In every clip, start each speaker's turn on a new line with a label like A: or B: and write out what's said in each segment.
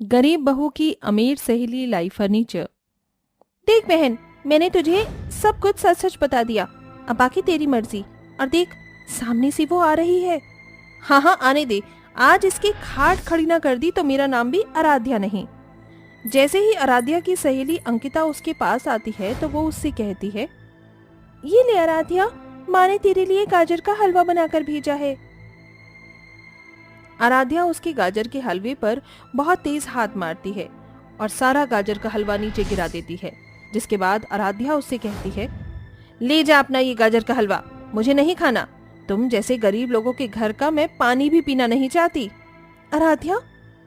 A: गरीब बहू की अमीर सहेली लाई फर्नीचर। देख बहन, मैंने तुझे सब कुछ सच सच बता दिया। अब बाकी तेरी मर्जी। और देख, सामने से वो आ रही है। हाँ हाँ, आने दे। आज इसकी खाट खड़ी ना कर दी तो मेरा नाम भी आराध्या नहीं। जैसे ही आराध्या की सहेली अंकिता उसके पास आती है तो वो उससे कहती है, ये ले आराध्या, माँ ने तेरे लिए गाजर का हलवा बनाकर भेजा है। आराध्या उसके गाजर के हलवे पर बहुत तेज हाथ मारती है और सारा गाजर का हलवा नीचे गिरा देती है। जिसके बाद आराध्या उससे कहती है, ले जा अपना ये गाजर का हलवा, मुझे नहीं खाना। तुम जैसे गरीब लोगों के घर का मैं पानी भी पीना नहीं चाहती। आराध्या,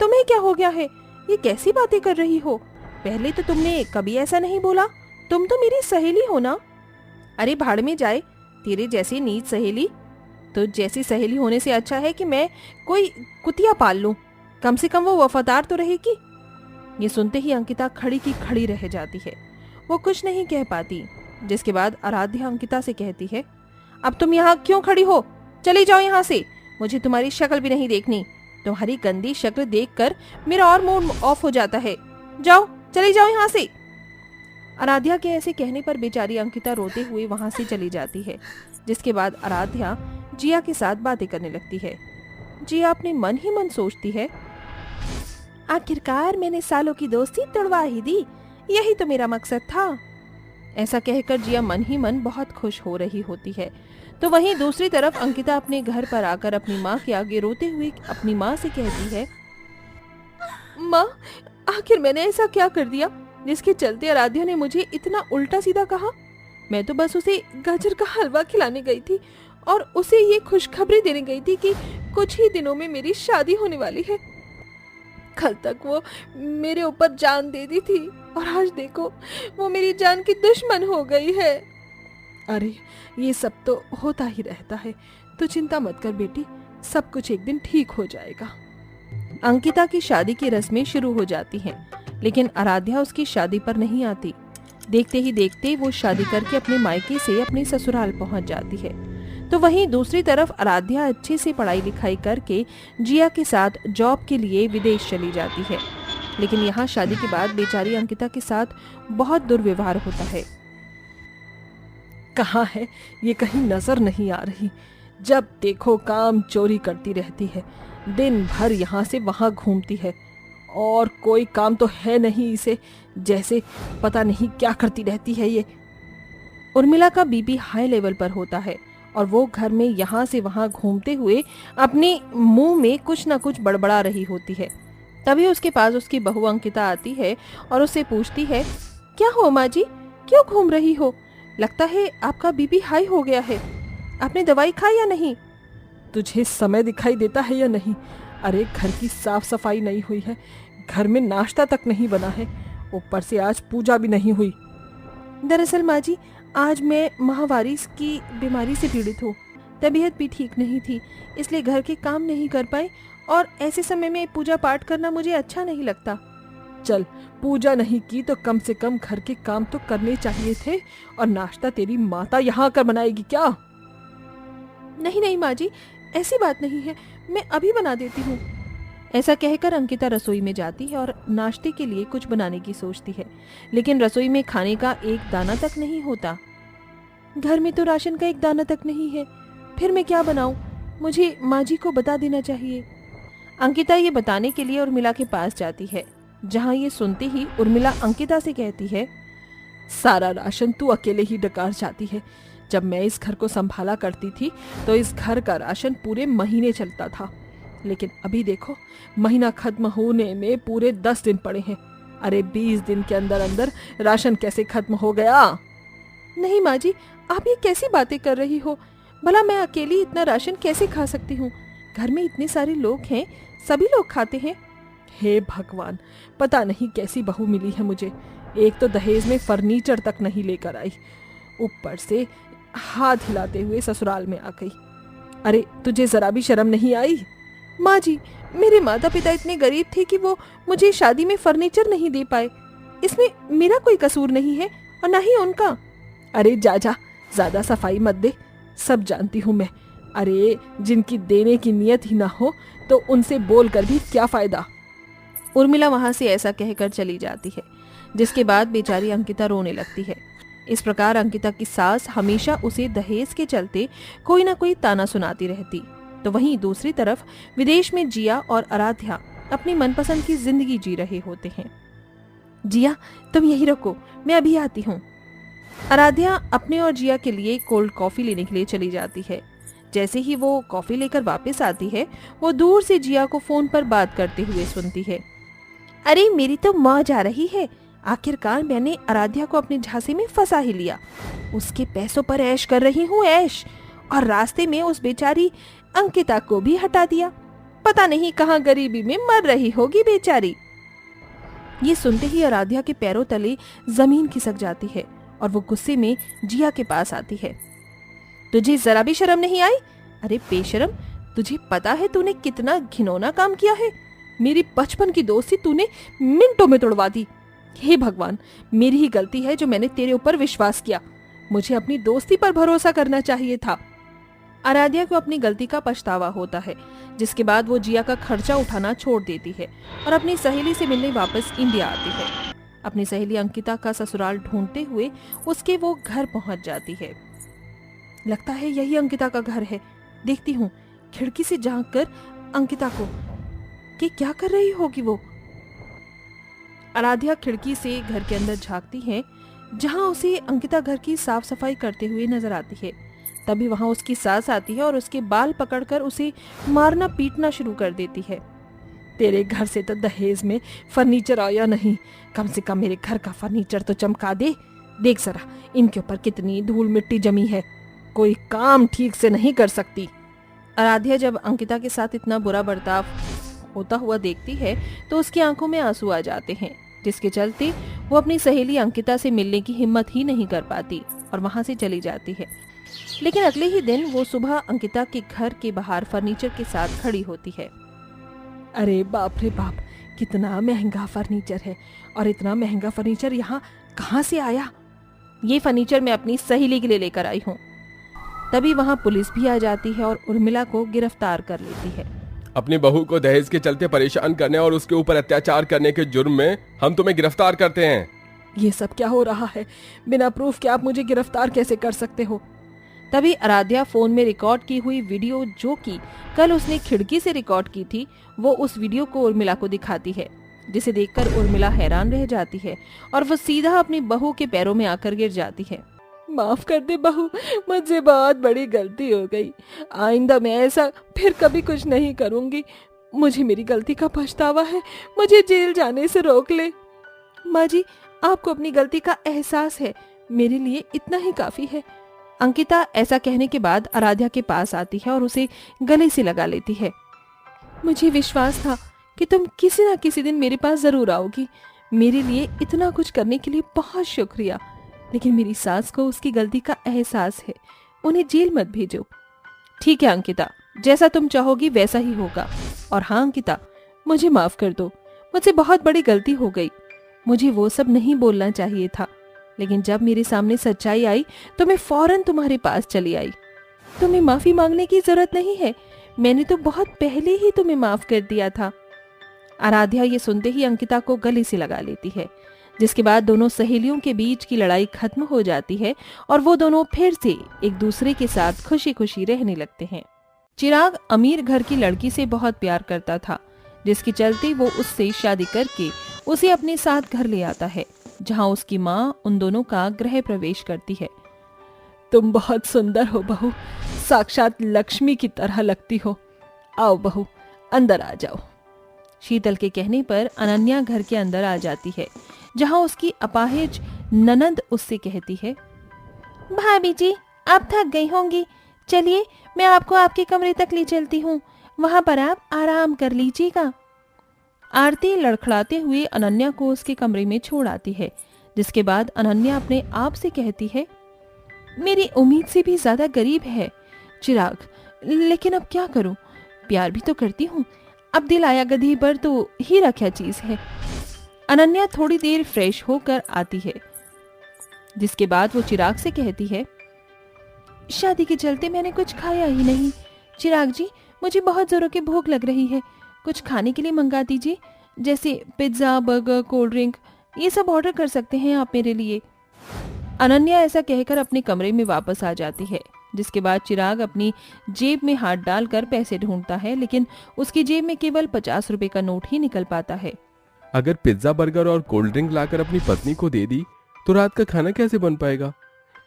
A: तुम्हें क्या हो गया है? ये कैसी बातें कर रही हो? पहले तो तुमने कभी ऐसा नहीं बोला। तुम तो मेरी सहेली हो ना। अरे भाड़ में जाए तेरे जैसी नीच सहेली। तो जैसी सहेली होने से अच्छा है कि मैं कोई कुतिया पाल लूं। कम से कम वो वफादार तो रहेगी। ये सुनते ही अंकिता खड़ी की खड़ी रह जाती है। वो कुछ नहीं कह पाती। जिसके बाद आराध्या अंकिता से कहती है, अब तुम यहाँ क्यों खड़ी हो? चली जाओ यहाँ से। मुझे तुम्हारी शक्ल भी नहीं देखनी। तुम्हारी गंदी शक्ल देखकर मेरा और मूड ऑफ हो जाता है। जाओ, चली जाओ यहाँ से। आराध्या के ऐसे कहने पर बेचारी अंकिता रोते हुए वहां से चली जाती है। जिसके बाद आराध्या जिया के साथ बातें करने लगती है। जिया अपने मन ही मन सोचती है, आखिरकार मैंने सालों की दोस्ती तोड़वा ही दी। यही तो मेरा मकसद था। ऐसा कहकर जिया मन ही मन बहुत खुश हो रही होती है। तो वहीं दूसरी तरफ अंकिता अपने घर पर आकर अपनी माँ के आगे रोते हुए अपनी माँ से कहती है, माँ, आखिर मैंने ऐसा क्या कर दिया जिसके चलते आराध्या ने मुझे इतना उल्टा सीधा कहा? मैं तो बस उसे गाजर का हलवा खिलाने गई थी और उसे ये खुशखबरी देने गई थी कि कुछ ही दिनों में मेरी शादी होने वाली है। कल तक वो मेरे ऊपर जान दे दी थी और आज देखो वो मेरी जान की दुश्मन हो गई है। अरे, ये सब तो होता ही रहता है। तो चिंता मत कर बेटी, सब कुछ एक दिन ठीक हो जाएगा। अंकिता की शादी की रस्में शुरू हो जाती हैं, लेकिन आराध्या उसकी शादी पर नहीं आती। देखते ही देखते वो शादी करके अपने मायके से अपने ससुराल पहुंच जाती है। तो वहीं दूसरी तरफ आराध्या अच्छे से पढ़ाई लिखाई करके जिया के साथ जॉब के लिए विदेश चली जाती है। लेकिन यहाँ शादी के बाद बेचारी अंकिता के साथ बहुत दुर्व्यवहार होता है। कहाँ है ये? कहीं नजर नहीं आ रही। जब देखो काम चोरी करती रहती है। दिन भर यहाँ से वहां घूमती है और कोई काम तो है नहीं इसे। जैसे पता नहीं क्या करती रहती है ये। उर्मिला का बीपी हाई लेवल पर होता है और वो घर में यहाँ से वहां घूमते हुए अपने मुंह में कुछ न कुछ बड़बड़ा रही होती है। तभी उसके पास उसकी बहू अंकिता आती है और उससे पूछती है, क्या हो माँ जी, क्यों घूम रही हो? लगता है आपका बीपी हाई हो गया है। आपने दवाई खाई या नहीं? तुझे समय दिखाई देता है या नहीं? अरे, घर की साफ सफाई नहीं हुई है, घर में नाश्ता तक नहीं बना है, ऊपर से आज पूजा भी नहीं हुई। दरअसल माँ जी, आज मैं माहवारी की बीमारी से पीड़ित हूँ। तबीयत भी ठीक नहीं थी, इसलिए घर के काम नहीं कर पाई और ऐसे समय में पूजा पाठ करना मुझे अच्छा नहीं लगता। चल, पूजा नहीं की तो कम से कम घर के काम तो करने चाहिए थे। और नाश्ता तेरी माता यहाँ आकर बनाएगी क्या? नहीं नहीं माँ जी, ऐसी बात नहीं है, मैं अभी बना देती हूँ। ऐसा कहकर अंकिता रसोई में जाती है और नाश्ते के लिए कुछ बनाने की सोचती है। लेकिन रसोई में खाने का एक दाना तक नहीं होता। घर में तो राशन का एक दाना तक नहीं है, फिर मैं क्या बनाऊं? मुझे माँ जी को बता देना चाहिए। अंकिता ये बताने के लिए उर्मिला के पास जाती है, जहाँ ये सुनते ही उर्मिला अंकिता से कहती है, सारा राशन तू अकेले ही डकार जाती है। जब मैं इस घर को संभाला करती थी तो इस घर का राशन पूरे महीने चलता था, लेकिन अभी देखो महीना खत्म होने में पूरे 10 दिन पड़े हैं। अरे 20 दिन के अंदर अंदर राशन कैसे खत्म हो गया? नहीं माँ जी, आप ये कैसी बातें कर रही हो? भला मैं अकेली इतना राशन कैसे खा सकती हूँ? घर में इतने सारे लोग हैं, सभी लोग खाते हैं। हे भगवान, पता नहीं कैसी बहू मिली है मुझे। एक तो दहेज में फर्नीचर तक नहीं लेकर आई, ऊपर से हाथ हिलाते हुए ससुराल में आ गई। अरे, तुझे जरा भी शर्म नहीं आई? माँ जी, मेरे माता पिता इतने गरीब थे कि वो मुझे शादी में फर्नीचर नहीं दे पाए। इसमें मेरा कोई कसूर नहीं है और ना ही उनका। अरे जा जा, ज्यादा सफाई मत दे, सब जानती हूँ मैं। अरे, जिनकी देने की नियत ही ना हो तो उनसे बोल कर भी क्या फायदा।
B: उर्मिला वहां से ऐसा कहकर चली जाती है, जिसके बाद बेचारी अंकिता रोने लगती है। इस प्रकार अंकिता की सास हमेशा उसे दहेज के चलते कोई ना कोई ताना सुनाती रहती। तो वहीं दूसरी तरफ विदेश में जिया और आराध्या अपनी मनपसंद की जिंदगी जी रहे होते हैं। जिया, तुम यही रखो, मैं अभी आती हूँ। आराध्या अपने और जिया के लिए कोल्ड कॉफी लेने के लिए चली जाती है। जैसे ही वो कॉफी लेकर वापस आती है, वो दूर से जिया को फोन पर बात करते हुए सुनती है। अरे मेरी तो मौज आ रही है, आखिरकार मैंने आराध्या को अपने झांसे में फंसा ही लिया। उसके पैसों पर ऐश कर रही हूँ, ऐश, और रास्ते में उस बेचारी अंकिता को भी हटा दिया। पता नहीं कहाँ गरीबी में मर रही होगी बेचारी। ये सुनते ही आराध्या के पैरों तले जमीन खिसक जाती है और वो गुस्से में जिया के पास आती है। तुझे जरा भी शर्म नहीं आई? अरे बेशरम, तुझे पता है तूने कितना घिनौना काम किया है? मेरी बचपन की दोस्ती तूने मिनटों में तोड़वा दी। हे भगवान, मेरी ही गलती है जो मैंने तेरे ऊपर विश्वास किया। मुझे अपनी दोस्ती पर भरोसा करना चाहिए था। आराध्या को अपनी गलती का पछतावा होता है, जिसके बाद वो जिया का खर्चा उठाना छोड़ देती है और अपनी सहेली से मिलने वापस इंडिया आती है। अपनी सहेली अंकिता का ससुराल ढूंढते हुए उसके वो घर पहुंच जाती है। लगता है यही अंकिता का घर है। देखती हूँ खिड़की से झांक कर अंकिता को कि क्या कर रही होगी वो। आराध्या खिड़की से घर के अंदर झांकती है, जहां उसे अंकिता घर की साफ सफाई करते हुए नजर आती है। तभी वहां उसकी सास आती है और उसके बाल पकड़कर उसे मारना पीटना शुरू कर देती है। तेरे घर से तो दहेज में फर्नीचर आया नहीं, कम से कम मेरे घर का फर्नीचर तो चमका दे। देख जरा इनके ऊपर कितनी धूल मिट्टी जमी है, कोई काम ठीक से नहीं कर सकती। आराध्या जब अंकिता के साथ इतना बुरा बर्ताव होता हुआ देखती है तो उसकी आंखों में आंसू आ जाते हैं, जिसके चलते वो अपनी सहेली अंकिता से मिलने की हिम्मत ही नहीं कर पाती और वहां से चली जाती है। लेकिन अगले ही दिन वो सुबह अंकिता के घर के बाहर फर्नीचर के साथ खड़ी होती है।
A: अरे बाप रे बाप, कितना महंगा फर्नीचर है, और इतना महंगा फर्नीचर यहाँ कहाँ से आया?
B: ये फर्नीचर मैं अपनी सहेली के लिए लेकर आई हूँ। तभी वहाँ पुलिस भी आ जाती है और उर्मिला को गिरफ्तार कर लेती है।
C: अपनी बहू को दहेज के चलते परेशान करने और उसके ऊपर अत्याचार करने के जुर्म में हम तुम्हें गिरफ्तार करते हैं।
A: ये सब क्या हो रहा है? बिना प्रूफ के आप मुझे गिरफ्तार कैसे कर सकते हो?
B: तभी आराध्या फोन में रिकॉर्ड की हुई वीडियो, जो कि कल उसने खिड़की से रिकॉर्ड की थी, वो उस वीडियो को उर्मिला को दिखाती है, जिसे देखकर उर्मिला हैरान रह जाती है और वो सीधा अपनी बहू के पैरों में आकर गिर जाती है।
A: माफ कर दे बहू, मुझसे बहुत बड़ी गलती हो गई। आइंदा मैं ऐसा फिर कभी कुछ नहीं करूंगी। मुझे मेरी गलती का पछतावा है, मुझे जेल जाने से रोक ले।
B: माँ जी, आपको अपनी गलती का एहसास है, मेरे लिए इतना ही काफी है। अंकिता ऐसा कहने के बाद आराध्या के पास आती है और उसे गले से लगा लेती है। मुझे विश्वास था कि तुम किसी न किसी दिन मेरे पास जरूर आओगी। मेरे लिए इतना कुछ करने के लिए बहुत शुक्रिया। लेकिन मेरी सास को उसकी गलती का एहसास है, उन्हें जेल मत भेजो। ठीक है अंकिता, जैसा तुम चाहोगी वैसा ही होगा। और हाँ अंकिता, मुझे माफ कर दो, मुझसे बहुत बड़ी गलती हो गई। मुझे वो सब नहीं बोलना चाहिए था, लेकिन जब मेरे सामने सच्चाई आई तो मैं फौरन तुम्हारे पास चली आई। तुम्हें माफी मांगने की जरूरत नहीं है, मैंने तो बहुत पहले ही तुम्हें माफ कर दिया था। आराध्या ये सुनते ही अंकिता को गले से लगा लेती है, जिसके बाद दोनों सहेलियों के बीच की लड़ाई खत्म हो जाती है और वो दोनों फिर से एक दूसरे के साथ खुशी खुशी रहने लगते हैं। चिराग अमीर घर की लड़की से बहुत प्यार करता था, जिसके चलते वो उससे शादी करके उसे अपने साथ घर ले आता है, जहाँ उसकी माँ उन दोनों का गृह प्रवेश करती है।
A: तुम बहुत सुंदर हो बहू, साक्षात लक्ष्मी की तरह लगती हो। आओ बहू, अंदर आ जाओ।
B: शीतल के कहने पर अनन्या घर के अंदर आ जाती है, जहां उसकी अपाहिज ननंद उससे कहती है, भाभी जी आप थक गई होंगी, चलिए मैं आपको आपके कमरे तक ले चलती हूँ, वहां पर आप आराम कर लीजिएगा। आरती लड़खड़ाते हुए अनन्या को उसके कमरे में छोड़ आती है, जिसके बाद अनन्या अपने आप से कहती है, मेरी उम्मीद से भी ज्यादा गरीब है चिराग, लेकिन अब क्या करूं, प्यार भी तो करती हूँ, अब दिल आया गधी पर तो हीरा क्या चीज है। अनन्या थोड़ी देर फ्रेश होकर आती है, जिसके बाद वो चिराग से कहती है, शादी के चलते मैंने कुछ खाया ही नहीं। चिराग जी, मुझे बहुत जोरों की भूख लग रही है, कुछ खाने के लिए मंगा दीजिए, जैसे पिज्ज़ा, बर्गर, कोल्ड ड्रिंक, ये सब ऑर्डर कर सकते हैं आप मेरे लिए। अनन्या ऐसा कहकर अपने कमरे में वापस आ जाती है, जिसके बाद चिराग अपनी जेब में हाथ डालकर पैसे ढूंढता है, लेकिन उसकी जेब में केवल 50 रुपए का नोट ही निकल पाता है।
C: अगर पिज्जा, बर्गर और कोल्ड ड्रिंक लाकर अपनी पत्नी को दे दी तो रात का खाना कैसे बन पाएगा?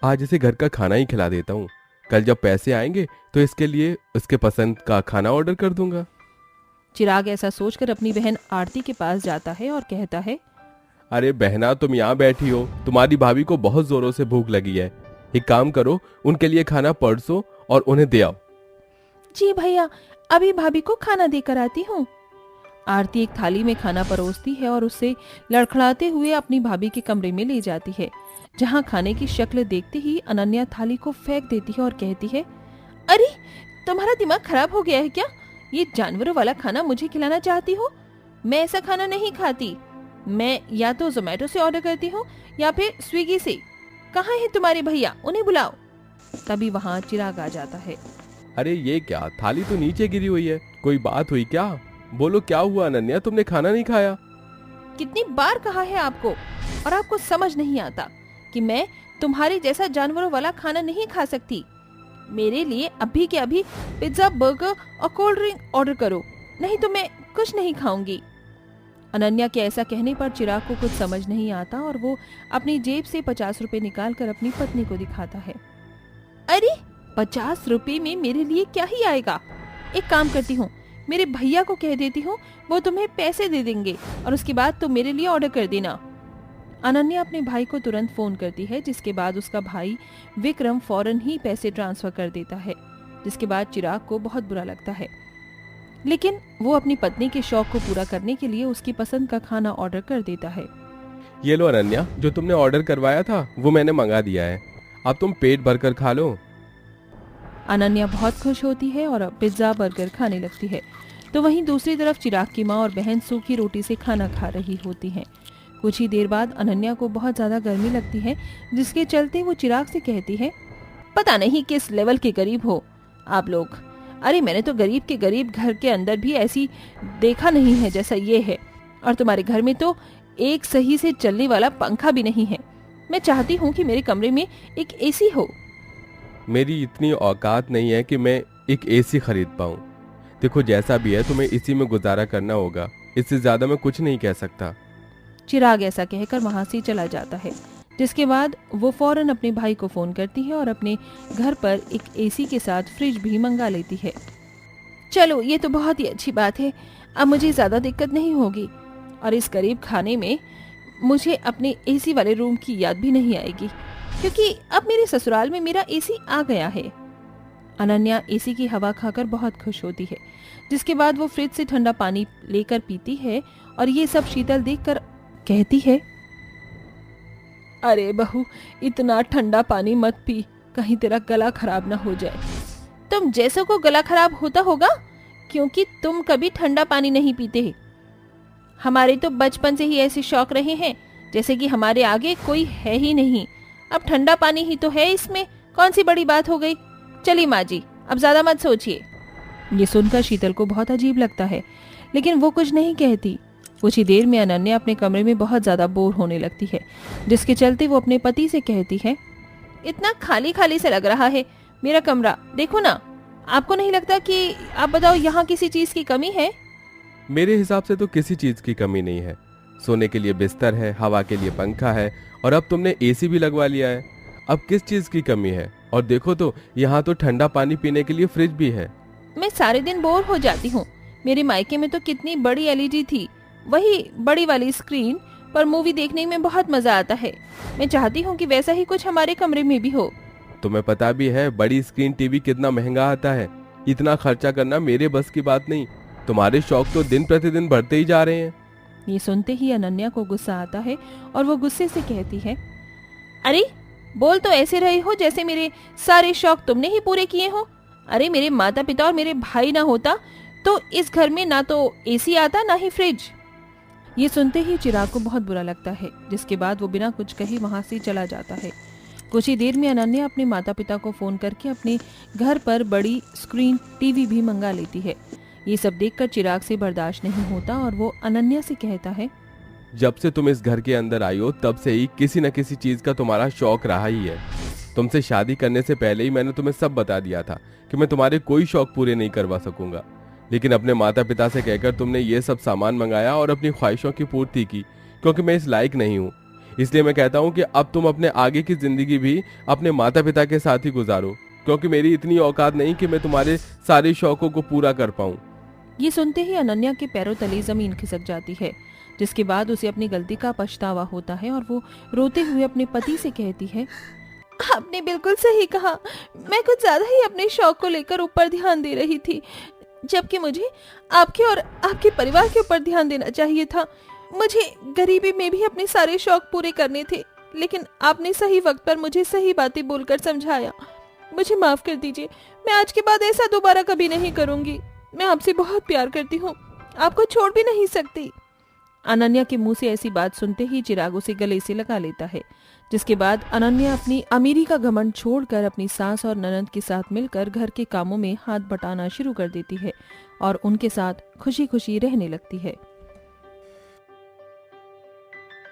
C: आज इसे घर का खाना ही खिला देता हूँ। कल जब पैसे आएंगे तो इसके लिए उसके पसंद का खाना ऑर्डर कर दूंगा।
B: चिराग ऐसा सोचकर अपनी बहन आरती के पास जाता है और कहता है,
C: अरे बहना, तुम यहाँ बैठी हो, तुम्हारी भाभी को बहुत जोरों से भूख लगी है। एक काम करो, उनके लिए खाना परसो और उन्हें दे आओ।
B: जी भैया, अभी भाभी को खाना देकर आती हूँ। आरती एक थाली में खाना परोसती है और उसे लड़खड़ाते हुए अपनी भाभी के कमरे में ले जाती है, जहाँ खाने की शक्ल देखते ही अनन्या थाली को फेंक देती है और कहती है, अरे तुम्हारा दिमाग खराब हो गया है क्या? ये जानवरों वाला खाना मुझे खिलाना चाहती हो? मैं ऐसा खाना नहीं खाती। मैं या तो जोमेटो से ऑर्डर करती हूँ या फिर स्विगी से। कहाँ है तुम्हारे भैया? उन्हें बुलाओ। तभी वहाँ चिराग आ जाता है।
C: अरे ये क्या, थाली तो नीचे गिरी हुई है। कोई बात हुई क्या? बोलो, क्या हुआ अनन्या, तुमने खाना नहीं खाया?
B: कितनी बार कहा है आपको, और आपको समझ नहीं आता कि मैं तुम्हारे जैसा जानवरों वाला खाना नहीं खा सकती। मेरे लिए अभी के अभी पिज्जा, बर्गर और कोल्ड ड्रिंक ऑर्डर करो, नहीं तो मैं कुछ नहीं खाऊंगी। अनन्या के ऐसा कहने पर चिराग को कुछ समझ नहीं आता और वो अपनी जेब से 50 रुपए निकाल कर अपनी पत्नी को दिखाता है। अरे 50 रुपए में मेरे लिए क्या ही आएगा? एक काम करती हूँ, मेरे भैया को कह देती हूँ, वो तुम्हें पैसे दे देंगे और उसके बाद तुम मेरे लिए ऑर्डर कर देना। अनन्या अपने भाई को तुरंत फोन करती है, जिसके बाद उसका भाई विक्रम फौरन ही पैसे ट्रांसफर कर देता है, जिसके बाद चिराग को बहुत बुरा लगता है, लेकिन वो अपनी पत्नी के शौक को पूरा करने के लिए उसकी पसंद का खाना ऑर्डर कर देता है।
C: ये लो अनन्या, जो तुमने ऑर्डर करवाया था वो मैंने मंगा दिया है, अब तुम पेट भरकर खा लो।
B: अनन्या बहुत खुश होती है और पिज्जा, बर्गर खाने लगती है। तो वहीं दूसरी तरफ चिराग की माँ और बहन सूखी रोटी से खाना खा रही होती हैं। कुछ ही देर बाद अनन्या को बहुत ज्यादा गर्मी लगती है, जिसके चलते वो चिराग से कहती है, पता नहीं किस लेवल के गरीब हो आप लोग। अरे मैंने तो गरीब के गरीब घर के अंदर भी ऐसी देखा नहीं है जैसा ये है, और तुम्हारे घर में तो एक सही से चलने वाला पंखा भी नहीं है। मैं चाहती हूँ कि मेरे कमरे में एक एसी हो।
C: मेरी इतनी औकात नहीं है कि मैं एक एसी खरीद पाऊँ। देखो जैसा भी है, तुम्हें इसी में गुजारा करना होगा, इससे ज्यादा मैं कुछ नहीं कह सकता।
B: चिराग ऐसा कहकर वहां से चला जाता है, जिसके बाद वो फौरन अपने भाई को फोन करती है और अपने घर पर एक एसी के साथ फ्रिज भी मंगा लेती है। चलो ये तो बहुत ही अच्छी बात है, अब मुझे ज्यादा दिक्कत नहीं होगी और इस गरीब खाने में मुझे अपने एसी वाले रूम की याद भी नहीं आएगी, क्योंकि अब मेरे ससुराल में मेरा एसी आ गया है। अनन्या एसी की हवा खाकर बहुत खुश होती है, जिसके बाद वो फ्रिज से ठंडा पानी लेकर पीती है और ये सब शीतल देखकर कहती है,
A: अरे बहू, इतना ठंडा पानी मत पी, कहीं तेरा गला खराब ना हो जाए।
B: तुम जैसों को गला खराब होता होगा क्योंकि तुम कभी ठंडा पानी नहीं पीते। हमारे तो बचपन से ही ऐसे शौक रहे हैं जैसे कि हमारे आगे कोई है ही नहीं। अब ठंडा पानी ही तो है, इसमें कौन सी बड़ी बात हो गई। चलिए माँ जी, अब ज्यादा मत सोचिए। ये सुनकर शीतल को बहुत अजीब लगता है, लेकिन वो कुछ नहीं कहती। कुछ ही देर में अनन्या अपने कमरे में बहुत ज्यादा बोर होने लगती है, जिसके चलते वो अपने पति से कहती है, इतना खाली खाली से लग रहा है मेरा कमरा, देखो ना, आपको नहीं लगता कि, आप बताओ, यहाँ किसी चीज की कमी है?
C: मेरे हिसाब से तो किसी चीज की कमी नहीं है। सोने के लिए बिस्तर है, हवा के लिए पंखा है और अब तुमने एसी भी लगवा लिया है। अब किस चीज की कमी है? और देखो तो यहाँ तो ठंडा पानी पीने के लिए फ्रिज भी है।
B: मैं सारे दिन बोर हो जाती हूँ। मेरे मायके में तो कितनी बड़ी एलईडी थी, वही बड़ी वाली स्क्रीन पर मूवी देखने में बहुत मजा आता है। मैं चाहती हूँ कि वैसा ही कुछ हमारे कमरे में भी हो।
C: तुम्हें पता भी है बड़ी स्क्रीन टीवी कितना महंगा आता है। इतना खर्चा करना मेरे बस की बात नहीं। तुम्हारे शौक तो दिन प्रतिदिन बढ़ते ही जा रहे हैं।
B: ये सुनते ही अनन्या को गुस्सा आता है और वो गुस्से से कहती है, अरे बोल तो ऐसे रहे हो जैसे मेरे सारे शौक तुमने ही पूरे किए हो। अरे मेरे माता पिता और मेरे भाई ना होता तो इस घर में ना तो एसी आता ना ही फ्रिज। ये सुनते ही चिराग को बहुत बुरा लगता है, जिसके बाद वो बिना कुछ कहे वहां से चला जाता है। कुछ ही देर में अनन्या अपने माता पिता को फोन करके अपने घर पर बड़ी स्क्रीन टीवी भी मंगा लेती है, ये सब देखकर चिराग से बर्दाश्त नहीं होता और वो अनन्या से कहता है,
C: जब से तुम इस घर के अंदर आई हो तब से ही किसी न किसी चीज का तुम्हारा शौक रहा ही है। तुमसे शादी करने से पहले ही मैंने तुम्हें सब बता दिया था कि मैं तुम्हारे कोई शौक पूरे नहीं करवा सकूंगा, लेकिन अपने माता पिता से कहकर तुमने ये सब सामान मंगाया और अपनी ख्वाहिशों की पूर्ति की, क्योंकि मैं इस लायक नहीं हूँ। इसलिए मैं कहता हूँ कि अब तुम अपने आगे की जिंदगी भी अपने माता पिता के साथ ही गुजारो, क्योंकि मेरी इतनी औकात नहीं कि मैं तुम्हारे सारे शौकों को पूरा कर पाऊँ।
B: ये सुनते ही अनन्या के पैरों तले जमीन खिसक जाती है, जिसके बाद उसे अपनी गलती का पछतावा होता है और वो रोते हुए अपने पति से कहती है, आपने बिल्कुल सही कहा, मैं कुछ ज्यादा ही अपने शौक को लेकर ऊपर ध्यान दे रही थी, जबकि मुझे आपके और आपके परिवार के ऊपर ध्यान देना चाहिए था। मुझे गरीबी में भी अपने सारे शौक पूरे करने थे, लेकिन आपने सही वक्त पर मुझे सही बातें बोलकर समझाया। मुझे माफ कर दीजिए, मैं आज के बाद ऐसा दोबारा कभी नहीं करूंगी। मैं आपसे बहुत प्यार करती हूँ, आपको छोड़ भी नहीं सकती। अनन्या के मुंह से ऐसी बात सुनते ही चिराग उसे गले से लगा लेता है, जिसके बाद अनन्या अपनी अमीरी का घमंड छोड़कर अपनी सास और ननद के साथ मिलकर घर के कामों में हाथ बटाना शुरू कर देती है और उनके साथ खुशी खुशी रहने लगती है।